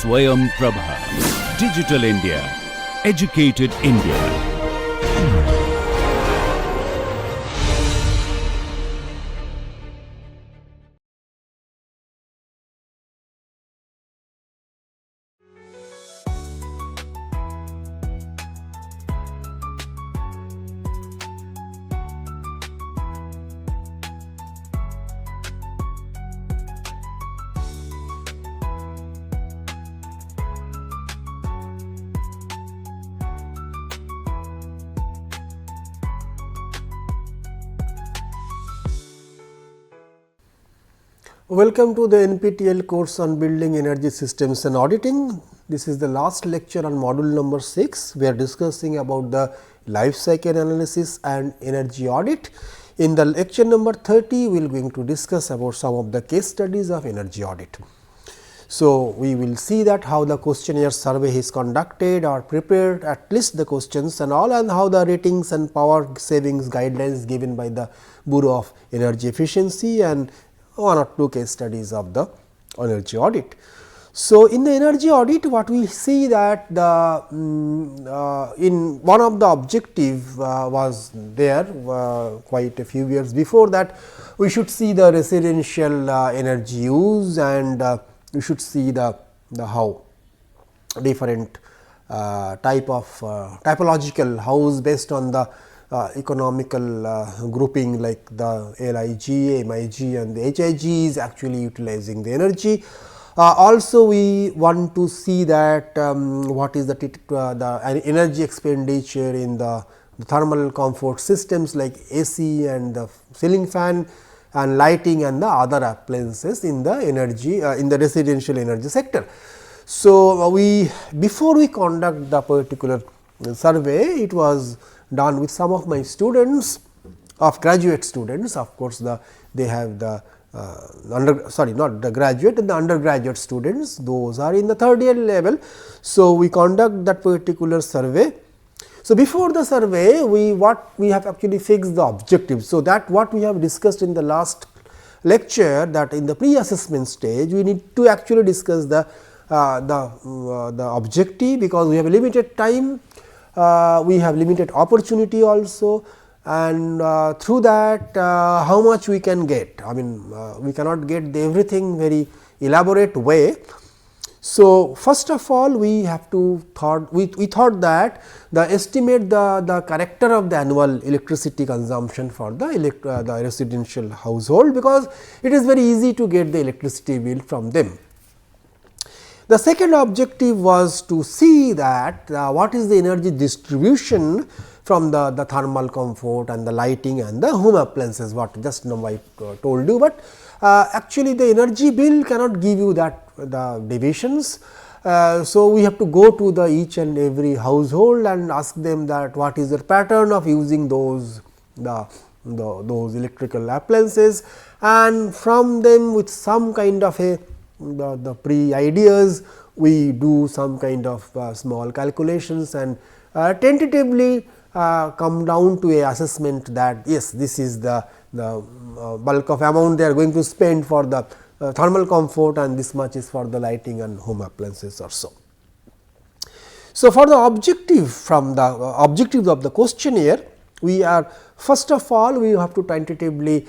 Swayam Prabha. Digital India. Educated India. Welcome to the NPTEL course on building energy systems and auditing. This is the last lecture on module number 6. We are discussing about the life cycle analysis and energy audit. In the lecture number 30, we are going to discuss about some of the case studies of energy audit. So, we will see that how the questionnaire survey is conducted or prepared, at least the questions and all, and how the ratings and power savings guidelines given by the Bureau of Energy Efficiency, and one or two case studies of the energy audit. So, in the energy audit, what we see that the in one of the objective was there quite a few years before that, we should see the residential energy use, and we should see the how different type of typological house based on the economical grouping, like the LIG, MIG and the HIG is actually utilizing the energy. Also we want to see that what is the energy expenditure in the thermal comfort systems like AC and the ceiling fan and lighting and the other appliances in the energy in the residential energy sector. So, before we conduct the particular survey, it was done with some of my students, of graduate students. Of course, they have the not the graduate and the undergraduate students, those are in the third year level. So, we conduct that particular survey. So, before the survey, we have actually fixed the objectives. So, that what we have discussed in the last lecture, that in the pre-assessment stage we need to actually discuss the objective, because we have a limited time. We have limited opportunity also, and through that how much we can get. I mean, we cannot get everything very elaborate way. So, first of all, we have to we thought that estimate the character of the annual electricity consumption for the residential household, because it is very easy to get the electricity bill from them. The second objective was to see that what is the energy distribution from the thermal comfort and the lighting and the home appliances, what just now I told you, but actually the energy bill cannot give you that the divisions. So, we have to go to each and every household and ask them that what is the pattern of using those electrical appliances, and from them with some kind of the pre ideas, we do some kind of small calculations and tentatively come down to a assessment that yes, this is the bulk of amount they are going to spend for the thermal comfort, and this much is for the lighting and home appliances or so. So, for the objective, from the objectives of the questionnaire, we are first of all we have to tentatively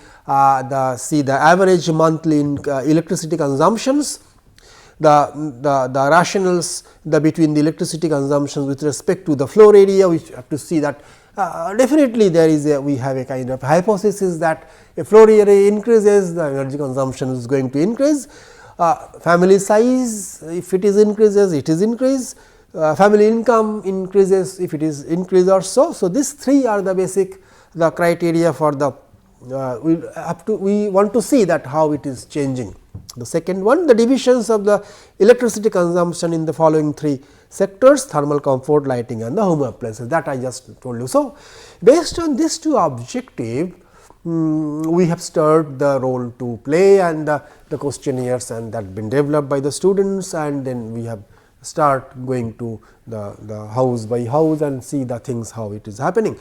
see the average monthly electricity consumptions, the rationals between the electricity consumptions with respect to the floor area. We have to see that definitely there is we have a kind of hypothesis that if floor area increases, the energy consumption is going to increase. Family size, if it is increases, it is increase. Family income increases, if it is increase or so. So, these three are the basic criteria for the we want to see that how it is changing. The second one, the divisions of the electricity consumption in the following three sectors: thermal comfort, lighting and the home appliances, that I just told you. So, based on these two objective, we have started the role to play and the questionnaires, and that been developed by the students, and then we have start going to the house by house and see the things how it is happening.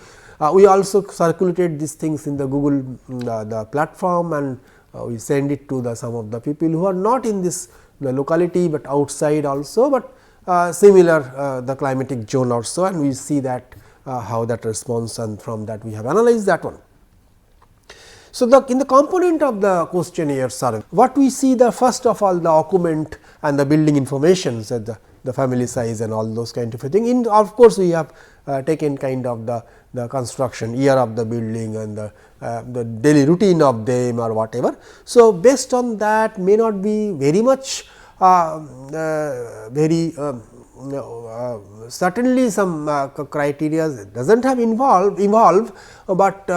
We also circulated these things in the Google the platform, and we send it to some of the people who are not in this the locality, but outside also, but similar the climatic zone also, and we see that how that response, and from that we have analyzed that one. So, in the component of the questionnaire survey, what we see, the first of all the occupant and the building information, so the family size and all those kind of a thing. In, of course, we have taken kind of the construction year of the building and the daily routine of them or whatever. So, based on that may not be very much certainly some criteria does not have involve, but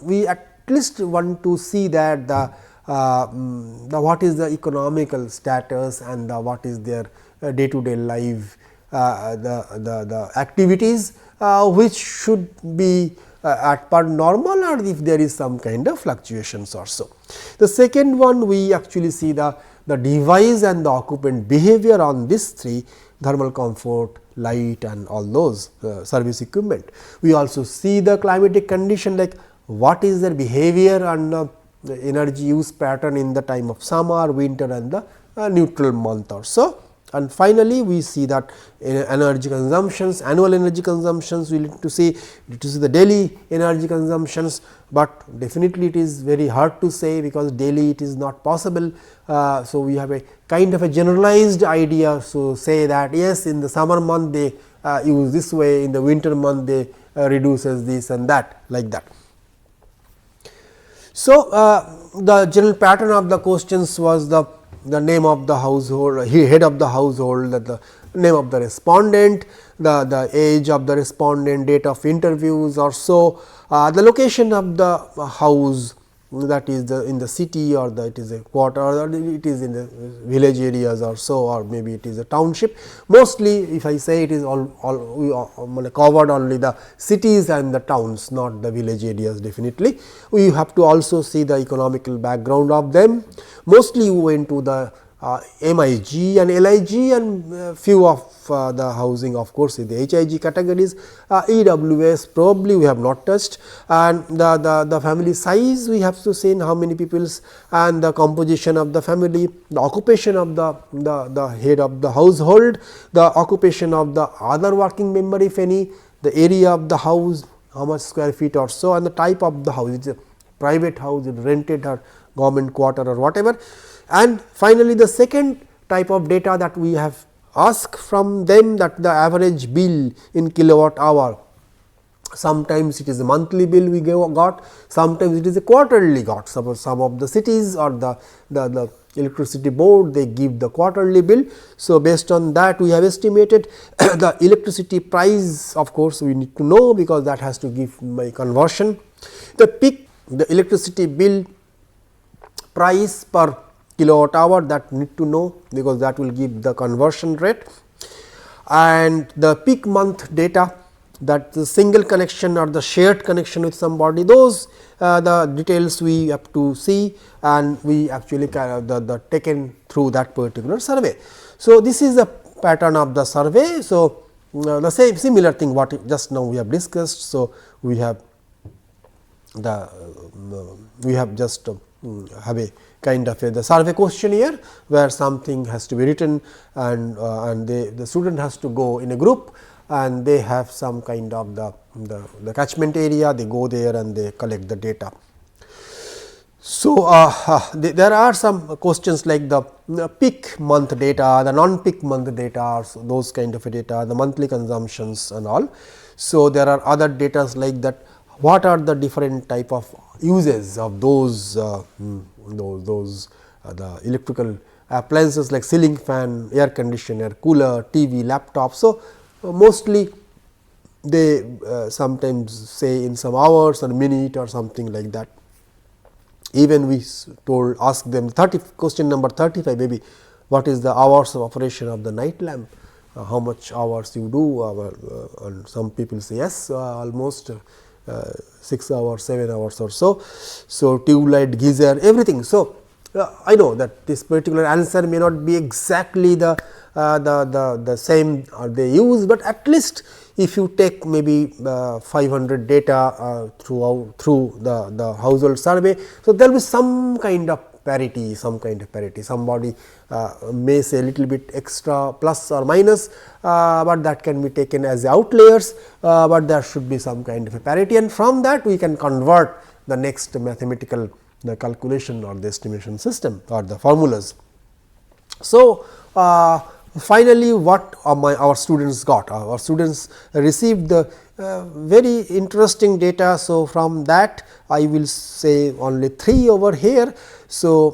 we at least want to see that the what is the economical status and what is their day to day life, the activities which should be at par normal, or if there is some kind of fluctuations or so. The second one, we actually see the device and the occupant behavior on these three: thermal comfort, light, and all those service equipment. We also see the climatic condition, like what is their behavior and the energy use pattern in the time of summer, winter, and the neutral month or so. And finally, we see that energy consumptions, annual energy consumptions, we need to see the daily energy consumptions, but definitely it is very hard to say, because daily it is not possible. So, we have a kind of a generalized idea. So, say that yes, in the summer month they use this way, in the winter month they reduces this and that, like that. So, the general pattern of the questions was the name of the household, head of the household, the name of the respondent, the age of the respondent, date of interviews or so, the location of the house, that is in the city, or it is a quarter, or it is in the village areas or so, or maybe it is a township. Mostly if I say it is we covered only the cities and the towns, not the village areas definitely. We have to also see the economical background of them. Mostly we went to the MIG and LIG, and few of the housing, of course, in the HIG categories. EWS probably we have not touched, and the family size we have to see in how many peoples, and the composition of the family, the occupation of the head of the household, the occupation of the other working member if any, the area of the house, how much square feet or so, and the type of the house, it is a private house, it is rented or government quarter or whatever. And finally, the second type of data that we have asked from them, that the average bill in kilowatt hour. Sometimes it is a monthly bill we got, sometimes it is a quarterly got. Suppose some of the cities or the electricity board, they give the quarterly bill. So, based on that we have estimated the electricity price, of course, we need to know, because that has to give my conversion. The electricity bill price per kilowatt hour, that need to know, because that will give the conversion rate. And the peak month data, that the single connection or the shared connection with somebody, those the details we have to see, and we actually the taken through that particular survey. So, this is the pattern of the survey. So, the same similar thing what just now we have discussed. So, we have just have a kind of the survey questionnaire, where something has to be written, and the student has to go in a group, and they have some kind of the catchment area, they go there and they collect the data. So, there are some questions like the peak month data, the non-peak month data, so those kind of data, the monthly consumptions and all. So, there are other data like that, what are the different type of uses of those the electrical appliances like ceiling fan, air conditioner, cooler, TV, laptop. So, mostly they sometimes say in some hours or minute or something like that. Even we ask them question number 35 maybe, what is the hours of operation of the night lamp, how much hours you do, and some people say yes, almost 6 hours, 7 hours or so. So, tube light, geyser, everything. So, I know that this particular answer may not be exactly the same they use, but at least if you take maybe 500 data through the household survey. So, there will be some kind of parity, some kind of parity. Somebody may say a little bit extra plus or minus, but that can be taken as outliers, but there should be some kind of a parity, and from that we can convert the next mathematical calculation or the estimation system or the formulas. So, finally, what our students got? Our students received the very interesting data. So, from that I will say only 3 over here. So,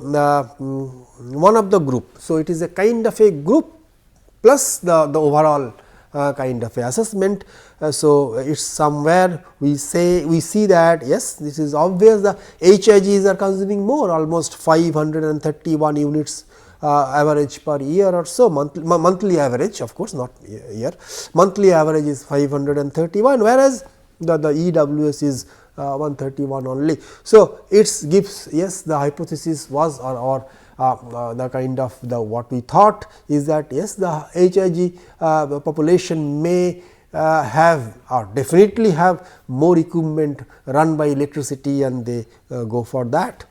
one of the group. So, it is a kind of a group plus the overall kind of a assessment. So, it is somewhere we see that yes, this is obvious, the HIGs are consuming more, almost 531 units average per year or so, monthly average, of course not year, monthly average is 531, whereas the EWS is 131 only. So, it gives, yes, the hypothesis was or the kind of the what we thought is that yes, the HIG population may have or definitely have more equipment run by electricity, and they go for that,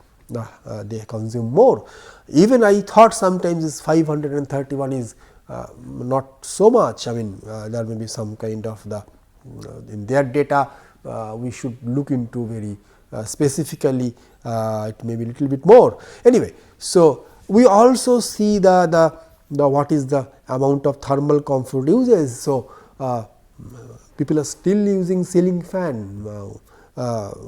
they consume more. Even I thought sometimes this 531 is not so much. I mean, there may be some kind of the in their data we should look into very specifically, it may be little bit more. Anyway, so we also see the what is the amount of thermal comfort uses. So, people are still using ceiling fan.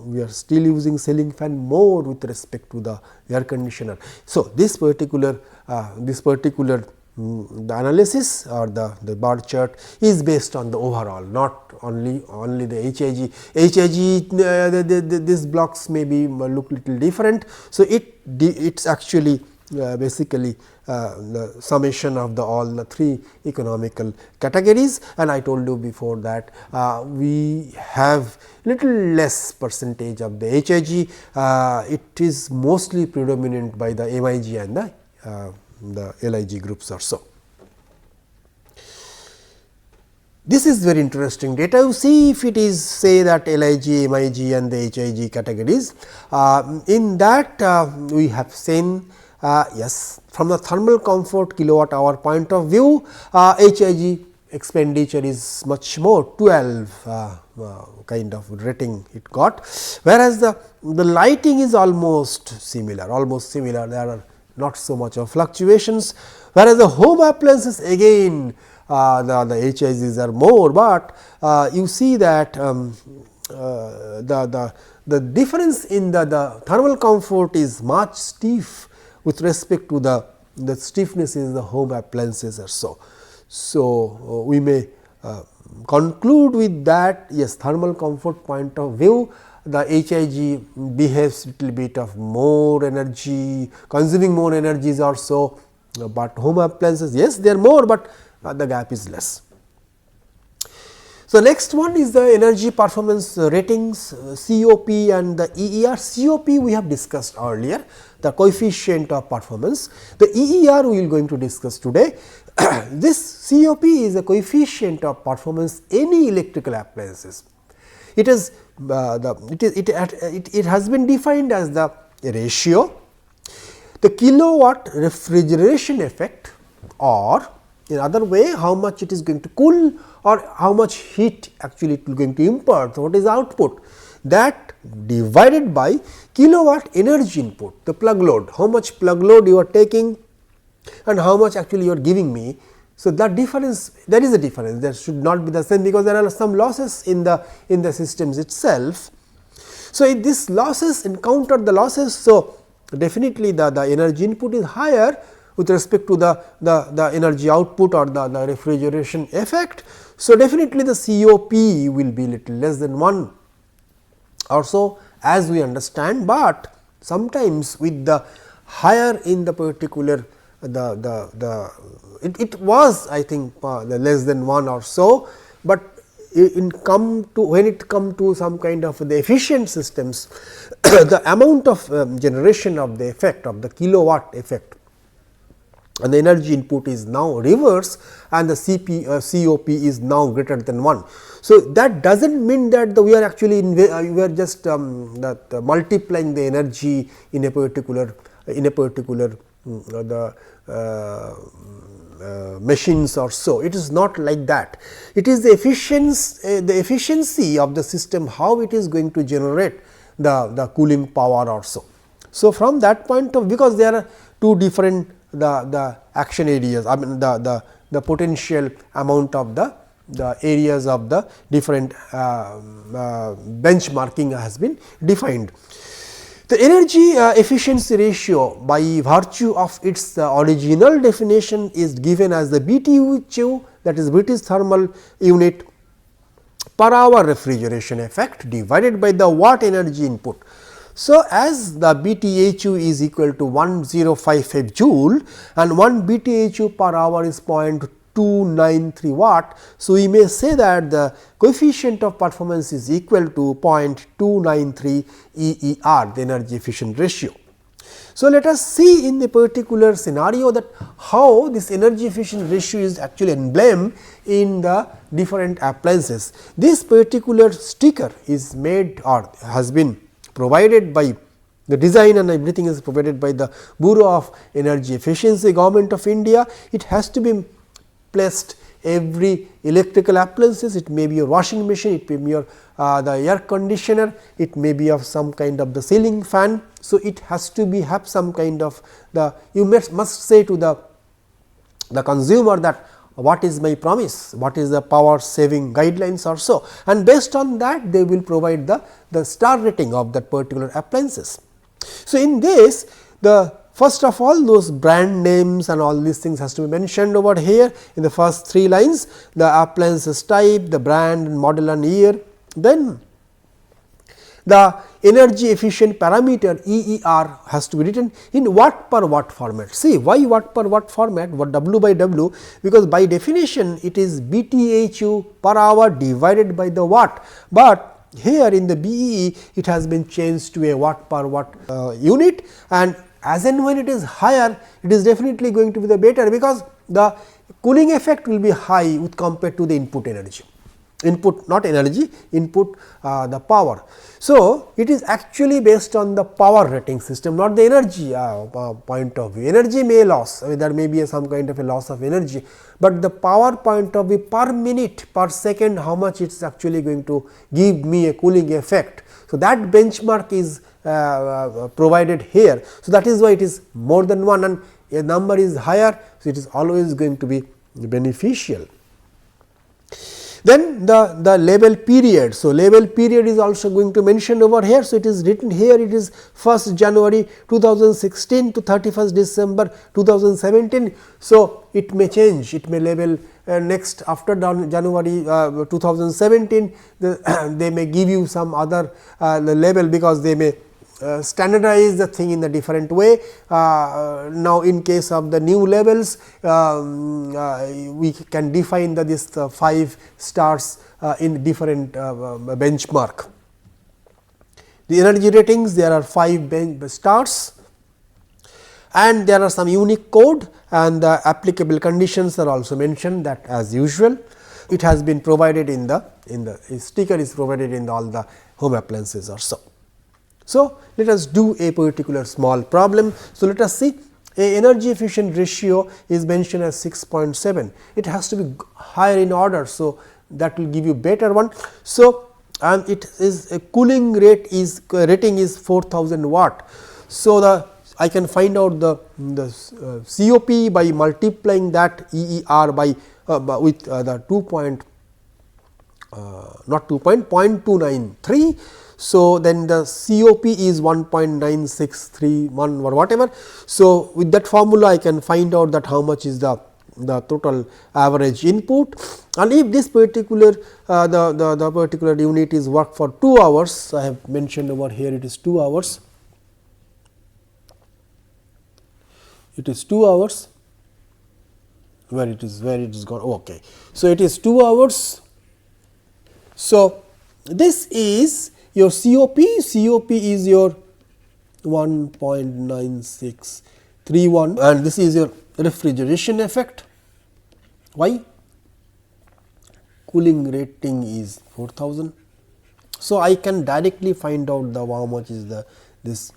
We are still using ceiling fan more with respect to the air conditioner. So, this particular the analysis or the bar chart is based on the overall, not only the HIG. HIG these blocks may be look little different. So, it's actually basically the summation of all the 3 economical categories, and I told you before that we have little less percentage of the HIG. It is mostly predominant by the MIG and the LIG groups or so. This is very interesting data. You see, if it is say that LIG, MIG and the HIG categories, in that we have seen yes, from the thermal comfort kilowatt hour point of view, HIG expenditure is much more, 12 kind of rating it got, whereas the lighting is almost similar. There are not so much of fluctuations, whereas the home appliances again the HIGs are more, but you see that the difference in the thermal comfort is much stiff with respect to the stiffness in the home appliances or so. So, we may conclude with that, yes, thermal comfort point of view, the HIG behaves little bit of more energy, consuming more energies or so, but home appliances, yes, they are more, but the gap is less. So, next one is the energy performance ratings, COP and the EER. COP we have discussed earlier, the coefficient of performance. The EER we will going to discuss today. This COP is a coefficient of performance any electrical appliances. It is it has been defined as the ratio, the kilowatt refrigeration effect, or in other way how much it is going to cool or how much heat actually it is going to impart. So, what is the output, that divided by kilowatt energy input, the plug load, how much plug load you are taking and how much actually you are giving me. So, that difference, there is a difference, there should not be the same, because there are some losses in the systems itself. So, if this losses encounter the losses, so definitely the energy input is higher with respect to the energy output or the refrigeration effect. So, definitely the COP will be little less than 1 or so, as we understand, but sometimes with the higher in the particular it was I think the less than 1 or so, but when it come to some kind of the efficient systems the amount of generation of the effect of the kilowatt effect and the energy input is now reverse, and the COP is now greater than 1. So, that does not mean that we are actually we are just multiplying the energy in a particular in a particular machines or so. It is not like that. It is the efficiency of the system, how it is going to generate the cooling power or so. So, from that point of, because there are two different the action areas, I mean the potential amount of the areas of the different benchmarking has been defined. The energy efficiency ratio, by virtue of its original definition, is given as the BTU, that is British thermal unit per hour refrigeration effect, divided by the watt energy input. So, as the BTHU is equal to 1055 joule and 1 BTHU per hour is 0.293 watt. So, we may say that the coefficient of performance is equal to 0.293 EER, the energy efficient ratio. So, let us see in the particular scenario that how this energy efficient ratio is actually emblemed in the different appliances. This particular sticker is made or has been provided by the design, and everything is provided by the Bureau of Energy Efficiency, Government of India. It has to be placed every electrical appliances. It may be your washing machine, it may be your the air conditioner, it may be of some kind of the ceiling fan. So, it has to be have some kind of you must say to the consumer that what is my promise, what is the power saving guidelines or so, and based on that they will provide the star rating of that particular appliances. So, in this, the first of all those brand names and all these things has to be mentioned over here in the first 3 lines, the appliances type, the brand and model and year. Then the energy efficient parameter EER has to be written in watt per watt format. See, why watt per watt format, what W by W, because by definition it is BTHU per hour divided by the watt, but here in the BEE it has been changed to a watt per watt unit, and as and when it is higher, it is definitely going to be the better, because the cooling effect will be high with compared to the input energy. Input, not energy, input the power. So, it is actually based on the power rating system, not the energy point of view. Energy may loss, I mean, there may be some kind of a loss of energy, but the power point of view per minute, per second, how much it is actually going to give me a cooling effect. So, that benchmark is provided here. So, that is why it is more than 1 and a number is higher. So, it is always going to be beneficial. Then the label period. So, label period is also going to mention over here. So, it is written here, it is 1st January 2016 to 31st December 2017. So, it may change, it may label next after January 2017, they may give you some other the label, because they may standardize the thing in a different way. Now, in case of the new labels, we can define this 5 stars in different benchmark. The energy ratings, there are 5 stars, and there are some unique code, and the applicable conditions are also mentioned, that as usual. It has been provided in the sticker is provided in all the home appliances or so. So, let us do a particular small problem. So, let us see, a energy efficient ratio is mentioned as 6.7. It has to be higher in order. So, that will give you better one. So, and it is a cooling rate is rating is 4000 watt. So, I can find out the COP by multiplying that EER by with the 0.293. So, then the COP is 1.9631 or whatever. So, with that formula I can find out that how much is the total average input, and if this particular the particular unit is work for 2 hours, I have mentioned over here it is 2 hours. It is 2 hours, where it is gone, okay. So, it is 2 hours. So, this is your COP is your 1.9631, and this is your refrigeration effect. Why? Cooling rating is 4000. So, I can directly find out how much is this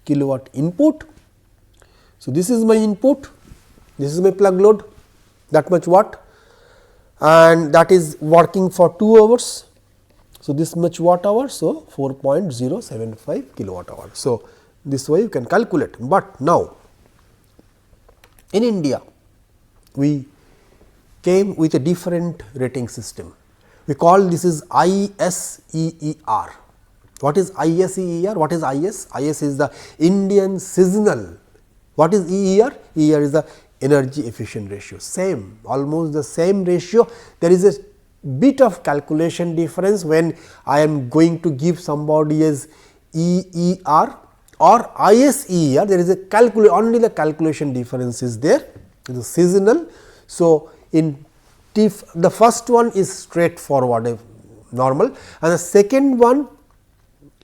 kilowatt input. So, this is my input, this is my plug load, that much watt, and that is working for 2 hours. So, this much watt hour, so 4.075 kilowatt hour. So, this way you can calculate, but now in India we came with a different rating system. We call this is ISEER. What is ISEER? What is IS? IS is the Indian seasonal. What is EER? EER is the energy efficient ratio, same, almost the same ratio. There is a bit of calculation difference when I am going to give somebody as EER or ISEER, there is a only the calculation difference is there, it is seasonal. So, in the first one is straightforward normal, and the second one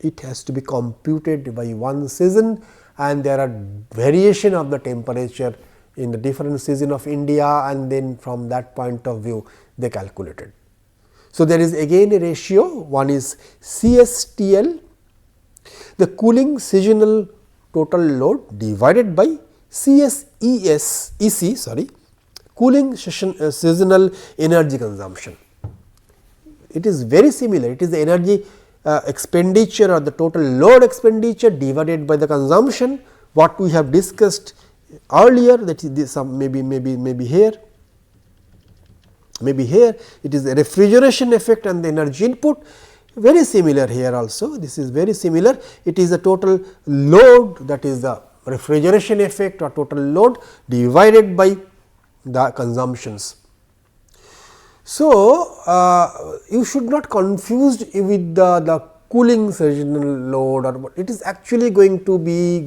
it has to be computed by one season, and there are variation of the temperature in the different season of India, and then from that point of view they calculated. So, there is again a ratio, one is CSTL, the cooling seasonal total load divided by CSEC, sorry, cooling seasonal energy consumption. It is very similar, it is the energy expenditure or the total load expenditure divided by the consumption, what we have discussed earlier, that is this maybe here, it is the refrigeration effect and the energy input, very similar here also, this is very similar, it is the total load, that is the refrigeration effect or total load divided by the consumptions. So, you should not confuse with the cooling seasonal load, or it is actually going to be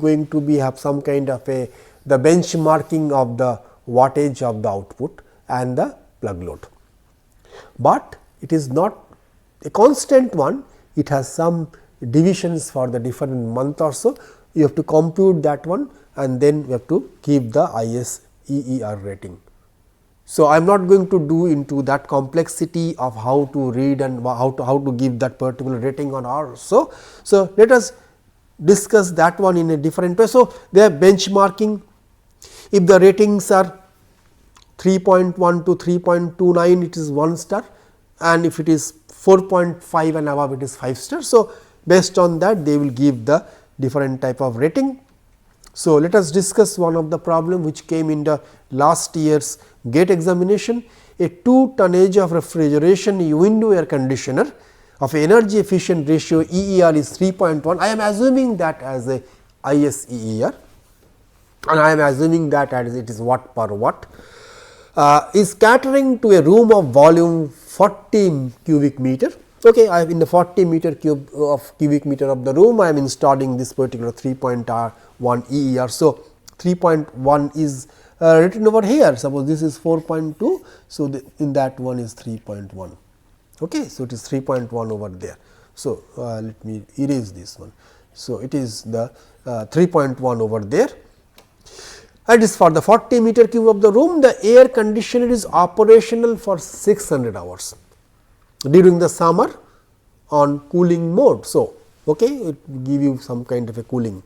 have some kind of the benchmarking of the wattage of the output and the plug load, but it is not a constant one, it has some divisions for the different month or so, you have to compute that one and then you have to keep the ISEER rating. So, I am not going to do into that complexity of how to read and how to give that particular rating on R. So, let us discuss that one in a different way. So, they are benchmarking, if the ratings are 3.1 to 3.29, it is 1 star, and if it is 4.5 and above, it is 5 star. So, based on that they will give the different type of rating. So, let us discuss one of the problem which came in the last year's GATE examination, a 2 tonnage of refrigeration window air conditioner of energy efficient ratio EER is 3.1. I am assuming that as a ISEER, and I am assuming that as it is watt per watt, is catering to a room of volume 40 cubic meter. Okay, I have in the 40 cubic meter of the room, I am installing this particular 3.1 EER. So, 3.1 is written over here, suppose this is 4.2. So, in that one is 3.1. Okay, so, it is 3.1 over there. So, let me erase this one. So, it is the 3.1 over there. It is for the 40 meter cube of the room, the air conditioner is operational for 600 hours during the summer on cooling mode. So, okay, it will give you some kind of a cooling.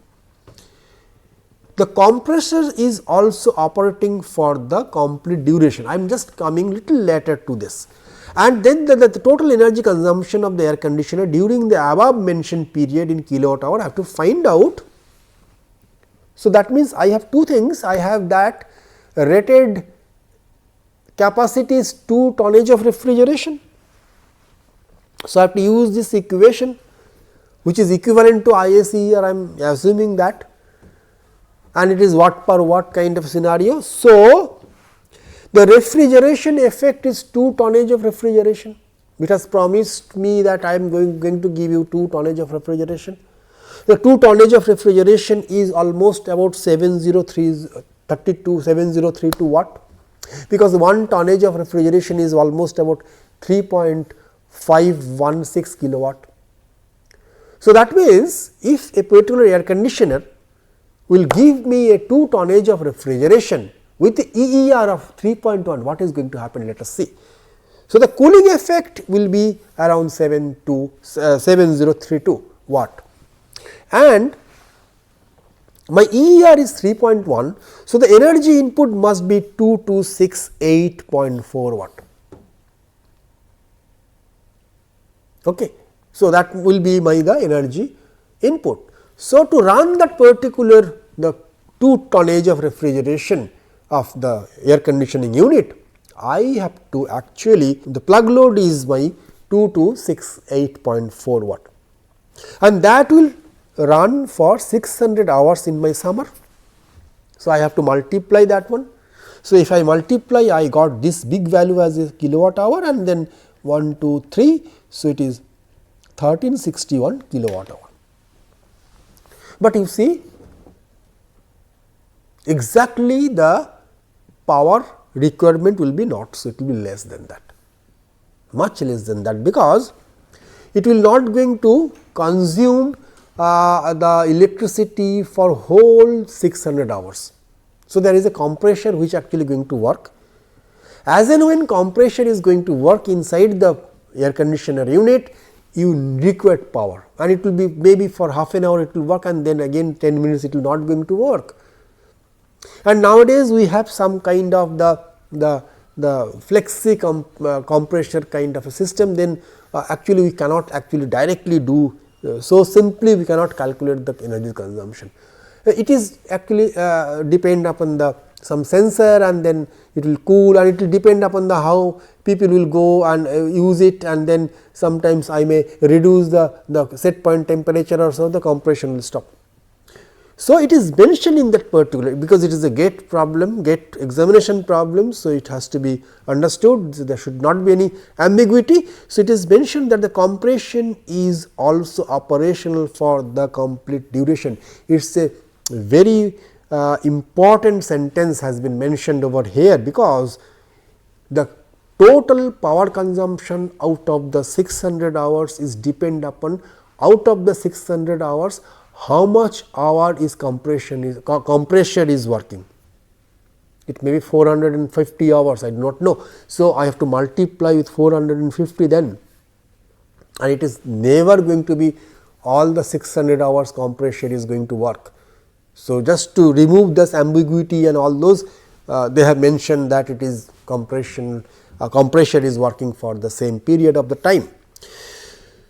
The compressor is also operating for the complete duration. I am just coming little later to this, and then the total energy consumption of the air conditioner during the above mentioned period in kilowatt hour I have to find out. So, that means, I have two things, I have that rated capacity is 2 tonnage of refrigeration. So, I have to use this equation which is equivalent to ISEER, I am assuming that, and it is watt per watt kind of scenario. So, the refrigeration effect is 2 tonnage of refrigeration, it has promised me that I am going to give you 2 tonnage of refrigeration. The 2 tonnage of refrigeration is almost about 732 watt, because 1 tonnage of refrigeration is almost about 3.516 kilowatt. So, that means, if a particular air conditioner will give me a 2 tonnage of refrigeration with the EER of 3.1, what is going to happen? Let us see. So, the cooling effect will be around 7032 watt, and my EER is 3.1. So, the energy input must be 2268.4 watt. Okay. So, that will be the energy input. So, to run that particular the 2 tonnage of refrigeration of the air conditioning unit, I have to actually the plug load is my 2268.4 watt, and that will run for 600 hours in my summer. So, I have to multiply that one. So, if I multiply, I got this big value as a kilowatt hour and then 1, 2, 3. So, it is 1361 kilowatt hour. But you see exactly the power requirement will be not, so it will be less than that, much less than that, because it will not going to consume the electricity for whole 600 hours. So, there is a compressor which actually going to work. As and when compressor is going to work inside the air conditioner unit, you require power, and it will be maybe for half an hour it will work, and then again 10 minutes it will not going to work. And nowadays we have some kind of the flexi compressor kind of a system, then actually we cannot actually directly do so simply we cannot calculate the energy consumption. It is actually depend upon the some sensor, and then it will cool, and it will depend upon the how people will go and use it, and then sometimes I may reduce the set point temperature or so, the compression will stop. So, it is mentioned in that particular, because it is a gate problem, gate examination problem. So, it has to be understood, so there should not be any ambiguity. So, it is mentioned that the compression is also operational for the complete duration. It is a very important sentence has been mentioned over here, because the total power consumption out of the 600 hours is depend upon out of the 600 hours how much hour is compressor is working. It may be 450 hours, I do not know. So, I have to multiply with 450 then, and it is never going to be all the 600 hours compressor is going to work. So, just to remove this ambiguity and all those, they have mentioned that it is compressor is working for the same period of the time.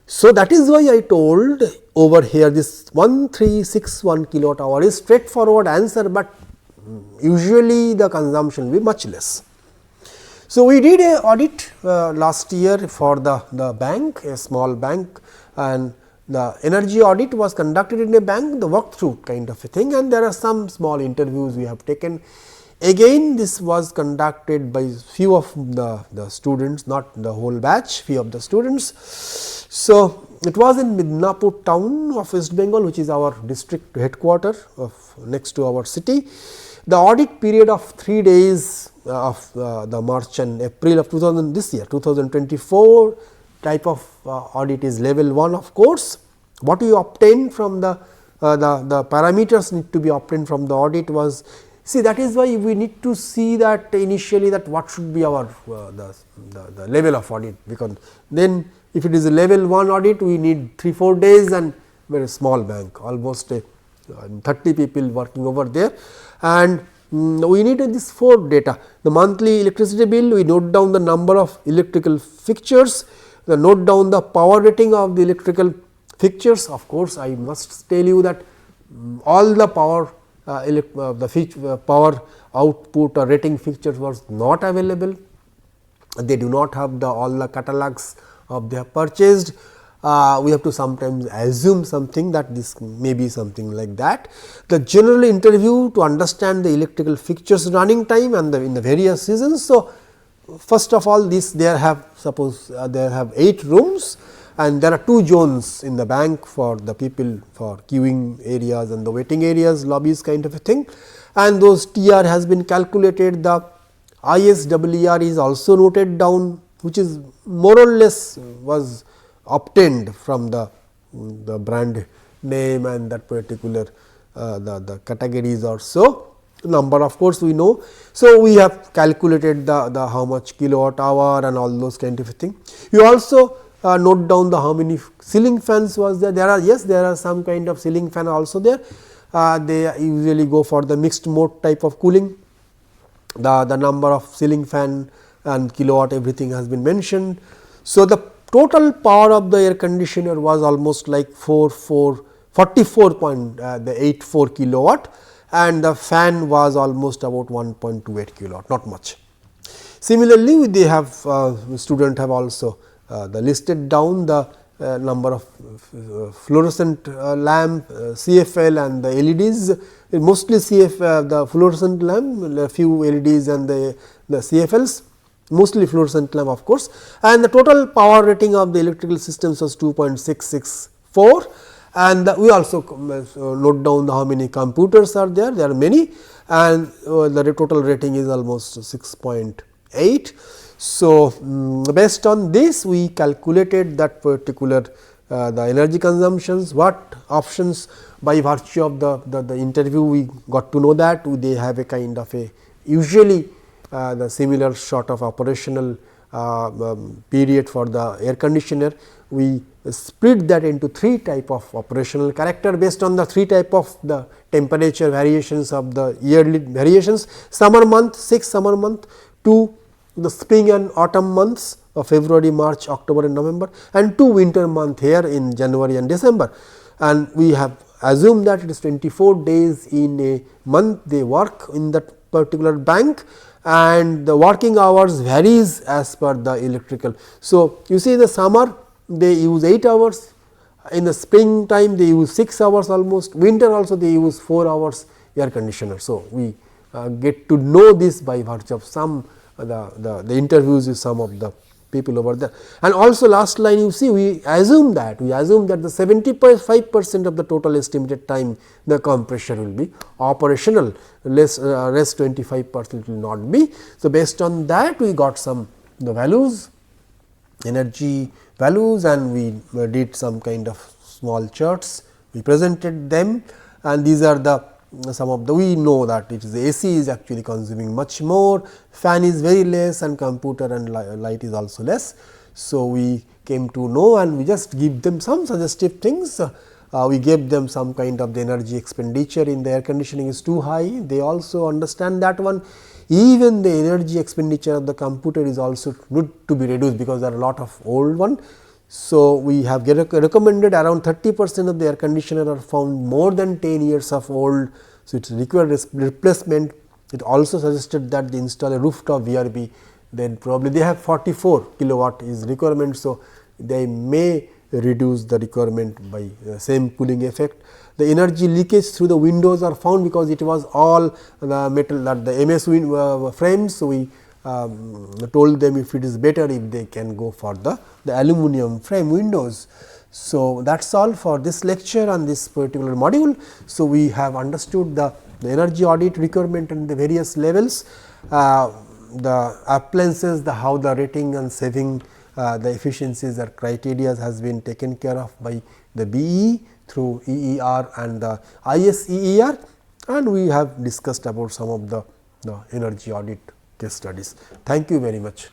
So, that is why I told over here this 1361 kilowatt hour is straightforward answer, but usually the consumption will be much less. So, we did a audit last year for the bank, a small bank, and the energy audit was conducted in a bank, the walkthrough kind of a thing, and there are some small interviews we have taken. Again, this was conducted by few of the students, not the whole batch, few of the students. So, it was in Midnapur town of West Bengal, which is our district headquarter of next to our city. The audit period of 3 days of the March and April of 2024 type of audit is level 1 of course. What you obtain from the parameters need to be obtained from the audit was, see, that is why we need to see that initially that what should be our the level of audit, because then if it is a level 1 audit we need 3-4 days and very small bank, almost 30 people working over there, and we need this 4 data. The monthly electricity bill, we note down the number of electrical fixtures, note down the power rating of the electrical fixtures. Of course, I must tell you that all the power power output or rating fixtures was not available. They do not have all the catalogs of they have purchased. We have to sometimes assume something that this may be something like that. The general interview to understand the electrical fixtures running time and in the various seasons. So, first of all this there have suppose there have 8 rooms, and there are 2 zones in the bank for the people for queuing areas and the waiting areas, lobbies kind of a thing, and those TR has been calculated. The ISWR is also noted down, which is more or less was obtained from the brand name and that particular the categories or so. Number of course, we know. So, we have calculated the how much kilowatt hour and all those kind of a thing. You also note down the how many ceiling fans was there. There are, yes, there are some kind of ceiling fan also there. they usually go for the mixed mode type of cooling. The number of ceiling fan and kilowatt, everything has been mentioned. So, the total power of the air conditioner was almost like 44.84 kilowatt, and the fan was almost about 1.28 kilowatt, not much. Similarly, they have student have also the listed down the number of fluorescent lamp, CFL and the LEDs, mostly the fluorescent lamp, a few LEDs and the CFLs, mostly fluorescent lamp of course, and the total power rating of the electrical systems was 2.664, and we also note down how many computers are there. There are many, and the total rating is almost 6.8. So, based on this we calculated that particular the energy consumptions, what options, by virtue of the interview we got to know that they have a kind of a usually the similar sort of operational period for the air conditioner. We split that into 3 type of operational character based on the 3 type of the temperature variations of the yearly variations, summer month, 6 summer month, 2 the spring and autumn months of February, March, October and November, and 2 winter month here in January and December. And we have assumed that it is 24 days in a month they work in that particular bank, and the working hours varies as per the electrical. So, you see the summer they use 8 hours, in the spring time they use 6 hours almost, winter also they use 4 hours air conditioner. So, we get to know this by virtue of some the interviews with some of the people over there. And also last line you see we assume that the 75% of the total estimated time the compressor will be operational, rest 25% will not be. So, based on that we got some the values, energy values, and we did some kind of small charts, we presented them, and these are the some of the, we know that it is AC is actually consuming much more, fan is very less, and computer and light is also less. So, we came to know, and we just give them some suggestive things. We gave them some kind of the energy expenditure in the air conditioning is too high, they also understand that one. Even the energy expenditure of the computer is also good to be reduced, because there are a lot of old one. So, we have recommended around 30% of the air conditioner are found more than 10 years of old. So, it requires replacement. It also suggested that they install a rooftop VRB, then probably they have 44 kilowatt is requirement. So, they may reduce the requirement by the same cooling effect. The energy leakage through the windows are found, because it was all the metal that the MS frames. So, we told them if it is better if they can go for the aluminum frame windows. So, that is all for this lecture on this particular module. So, we have understood the energy audit requirement and the various levels, the appliances, how the rating and saving the efficiencies or criteria has been taken care of by the BE through EER and the ISEER, and we have discussed about some of the energy audit case studies. Thank you very much.